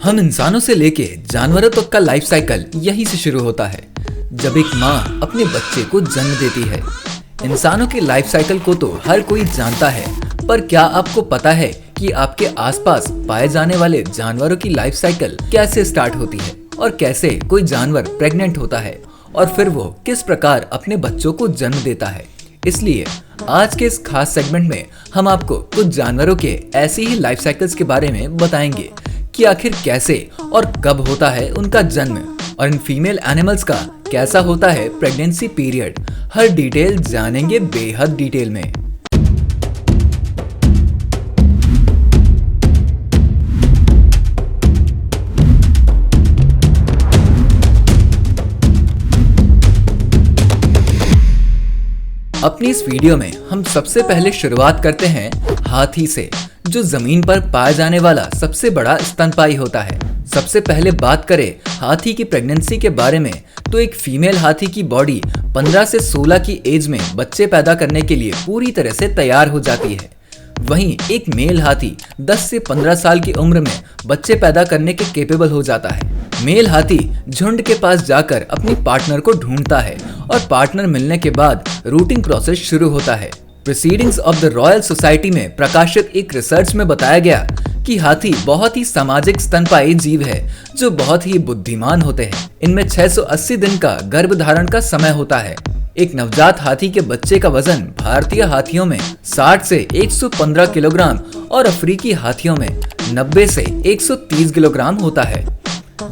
हम इंसानों से लेके जानवरों तक का लाइफ साइकिल यहीं से शुरू होता है, जब एक माँ अपने बच्चे को जन्म देती है। इंसानों की लाइफ साइकिल को तो हर कोई जानता है, पर क्या आपको पता है कि आपके आसपास पाए जाने वाले जानवरों की लाइफ साइकिल कैसे स्टार्ट होती है और कैसे कोई जानवर प्रेग्नेंट होता है और फिर वो किस प्रकार अपने बच्चों को जन्म देता है। इसलिए आज के इस खास सेगमेंट में हम आपको कुछ जानवरों के ऐसी ही लाइफ साइकिल्स के बारे में बताएंगे कि आखिर कैसे और कब होता है उनका जन्म और इन फीमेल एनिमल्स का कैसा होता है प्रेगनेंसी पीरियड। हर डिटेल जानेंगे बेहद डिटेल में। अपनी इस वीडियो में हम सबसे पहले शुरुआत करते हैं हाथी से, जो जमीन पर पाया जाने वाला सबसे बड़ा स्तनपायी होता है। सबसे पहले बात करें हाथी की प्रेगनेंसी के बारे में, तो एक फीमेल हाथी की बॉडी 15 से 16 की एज में बच्चे पैदा करने के लिए पूरी तरह से तैयार हो जाती है। वहीं एक मेल हाथी 10 से 15 साल की उम्र में बच्चे पैदा करने के कैपेबल हो जाता है। मेल हाथी झुंड के पास जाकर अपनी पार्टनर को ढूंढता है और पार्टनर मिलने के बाद रूटिंग प्रोसेस शुरू होता है। Proceedings of the royal society में प्रकाशित एक रिसर्च में बताया गया कि हाथी बहुत ही सामाजिक स्तनपायी जीव है जो बहुत ही बुद्धिमान होते हैं। इनमें 680 दिन का गर्भधारण का समय होता है। एक नवजात हाथी के बच्चे का वजन भारतीय हाथियों में 60 से 115 किलोग्राम और अफ्रीकी हाथियों में 90 से 130 किलोग्राम होता है।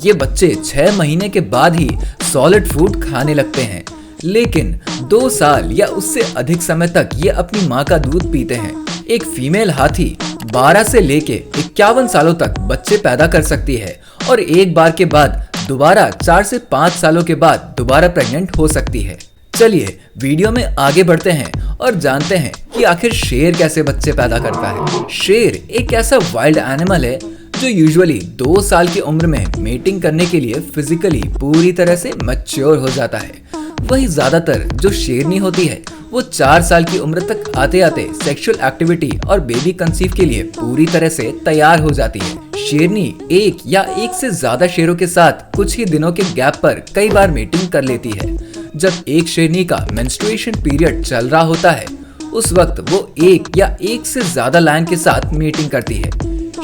ये बच्चे 6 महीने के बाद ही सॉलिड फूड खाने लगते हैं, लेकिन 2 साल या उससे अधिक समय तक ये अपनी माँ का दूध पीते हैं। एक फीमेल हाथी 12 से लेके 51 सालों तक बच्चे पैदा कर सकती है और एक बार के बाद दोबारा 4 से 5 सालों के बाद दोबारा प्रेग्नेंट हो सकती है। चलिए वीडियो में आगे बढ़ते हैं और जानते हैं कि आखिर शेर कैसे बच्चे पैदा करता है। शेर एक ऐसा वाइल्ड एनिमल है जो यूजुअली 2 साल की उम्र में मेटिंग करने के लिए फिजिकली पूरी तरह से मैच्योर हो जाता है। वही ज्यादातर जो शेरनी होती है वो 4 साल की उम्र तक आते आते सेक्सुअल एक्टिविटी और बेबी कंसीव के लिए पूरी तरह से तैयार हो जाती है। शेरनी एक या एक से ज्यादा शेरों के साथ कुछ ही दिनों के गैप पर कई बार मेटिंग कर लेती है। जब एक शेरनी का मेंस्ट्रुएशन पीरियड चल रहा होता है, उस वक्त वो एक या एक से ज्यादा लायन के साथ मेटिंग करती है।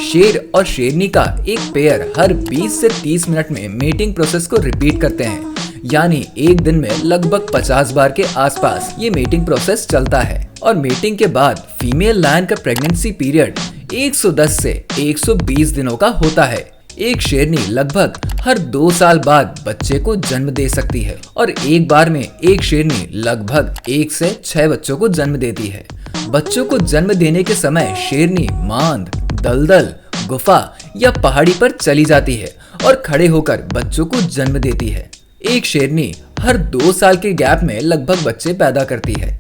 शेर और शेरनी का एक पेयर हर 20 से 30 मिनट में मेटिंग प्रोसेस को रिपीट करते हैं, यानी एक दिन में लगभग 50 बार के आसपास ये मेटिंग प्रोसेस चलता है। और मेटिंग के बाद फीमेल लायन का प्रेगनेंसी पीरियड 110 से 120 दिनों का होता है। एक शेरनी लगभग हर 2 साल बाद बच्चे को जन्म दे सकती है और एक बार में एक शेरनी लगभग 1 से 6 बच्चों को जन्म देती है। बच्चों को जन्म देने के समय शेरनी मांद, दलदल, गुफा या पहाड़ी पर चली जाती है और खड़े होकर बच्चों को जन्म देती है। एक शेरनी हर 2 साल के गैप में लगभग बच्चे पैदा करती है।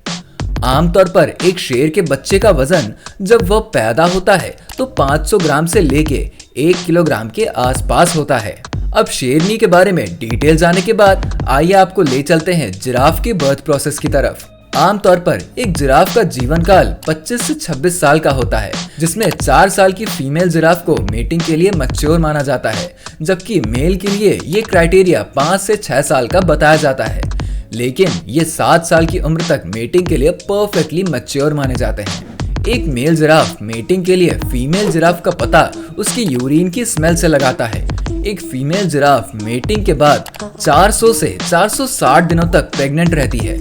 आमतौर पर एक शेर के बच्चे का वजन जब वह पैदा होता है तो 500 ग्राम से लेके 1 किलोग्राम के आसपास होता है। अब शेरनी के बारे में डिटेल जाने के बाद आइए आपको ले चलते हैं जिराफ के बर्थ प्रोसेस की तरफ। आमतौर पर एक जिराफ का जीवन काल 25 से 26 साल का होता है, जिसमें 4 साल की फीमेल जिराफ को मेटिंग के लिए मैच्योर माना जाता है, जबकि मेल के लिए ये क्राइटेरिया 5 से 6 साल का बताया जाता है। लेकिन ये 7 साल की उम्र तक मेटिंग के लिए परफेक्टली मैच्योर माने जाते हैं। एक मेल जिराफ मेटिंग के लिए फीमेल जिराफ का पता उसकी यूरिन की स्मेल से लगाता है। एक फीमेल जिराफ मेटिंग के बाद 400 से 460 दिनों तक प्रेग्नेंट रहती है।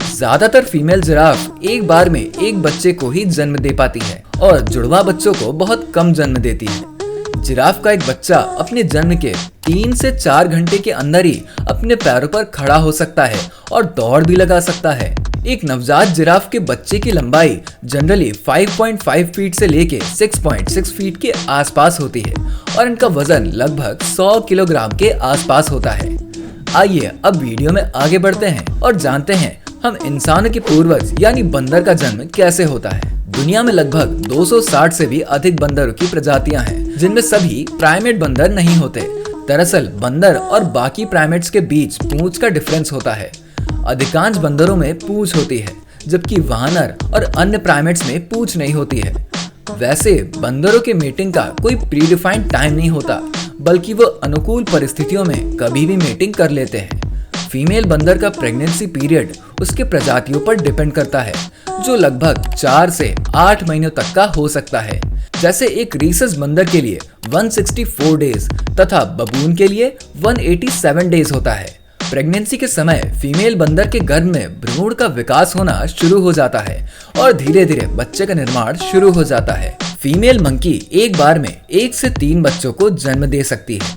ज्यादातर फीमेल जिराफ एक बार में एक बच्चे को ही जन्म दे पाती है और जुड़वा बच्चों को बहुत कम जन्म देती है। जिराफ का एक बच्चा अपने जन्म के 3 से 4 घंटे के अंदर ही अपने पैरों पर खड़ा हो सकता है और दौड़ भी लगा सकता है। एक नवजात जिराफ के बच्चे की लंबाई जनरली 5.5 फीट से लेके 6.6 फीट के आसपास होती है और इनका वजन लगभग 100 किलोग्राम के आसपास होता है। आइए अब वीडियो में आगे बढ़ते हैं और जानते हैं हम इंसानों के पूर्वज यानी बंदर का जन्म कैसे होता है। दुनिया में लगभग 260 से भी अधिक बंदरों की प्रजातियां हैं, जिनमें सभी प्राइमेट बंदर नहीं होते। दरअसल बंदर और बाकी प्राइमेट्स के बीच पूंछ का डिफरेंस होता है। अधिकांश बंदरों में पूंछ होती है, जबकि वानर और अन्य प्राइमेट्स में पूंछ नहीं होती है। वैसे बंदरों के मीटिंग का कोई प्रीडिफाइंड टाइम नहीं होता, बल्कि वो अनुकूल परिस्थितियों में कभी भी मेटिंग कर लेते हैं। फीमेल बंदर का प्रेगनेंसी पीरियड उसके प्रजातियों पर डिपेंड करता है, जो लगभग 4 से 8 महीनों तक का हो सकता है। जैसे एक रीसस बंदर के लिए 164 डेज तथा बबून के लिए 187 डेज होता है। प्रेगनेंसी के समय फीमेल बंदर के गर्भ में भ्रूण का विकास होना शुरू हो जाता है और धीरे धीरे बच्चे का निर्माण शुरू हो जाता है। फीमेल मंकी एक बार में 1 से 3 बच्चों को जन्म दे सकती है,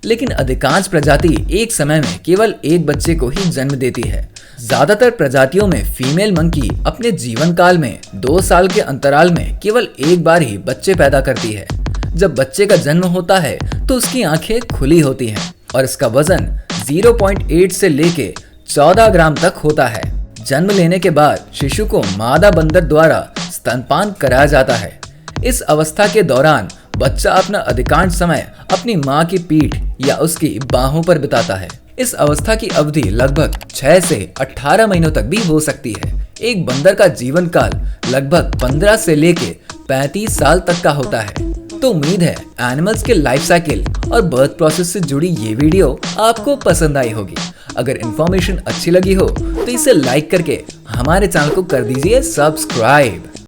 लेकिन अधिकांश प्रजाति एक समय में केवल एक बच्चे को ही जन्म देती है। ज्यादातर प्रजातियों में फीमेल मंकी अपने जीवन काल में 2 साल के अंतराल में केवल एक बार ही बच्चे पैदा करती है। जब बच्चे का जन्म होता है तो उसकी आंखें खुली होती हैं और इसका वजन 0.8 से लेके 14 ग्राम तक होता है। जन्म लेने के बाद शिशु को मादा बंदर द्वारा स्तनपान कराया जाता है। इस अवस्था के दौरान बच्चा अपना अधिकांश समय अपनी मां की पीठ या उसकी बाहों पर बिताता है। इस अवस्था की अवधि लगभग 6 से 18 महीनों तक भी हो सकती है। एक बंदर का जीवन काल लगभग 15 से लेके 35 साल तक का होता है। तो उम्मीद है एनिमल्स के लाइफ साइकिल और बर्थ प्रोसेस से जुड़ी ये वीडियो आपको पसंद आई होगी। अगर इन्फॉर्मेशन अच्छी लगी हो तो इसे लाइक करके हमारे चैनल को कर दीजिए सब्सक्राइब।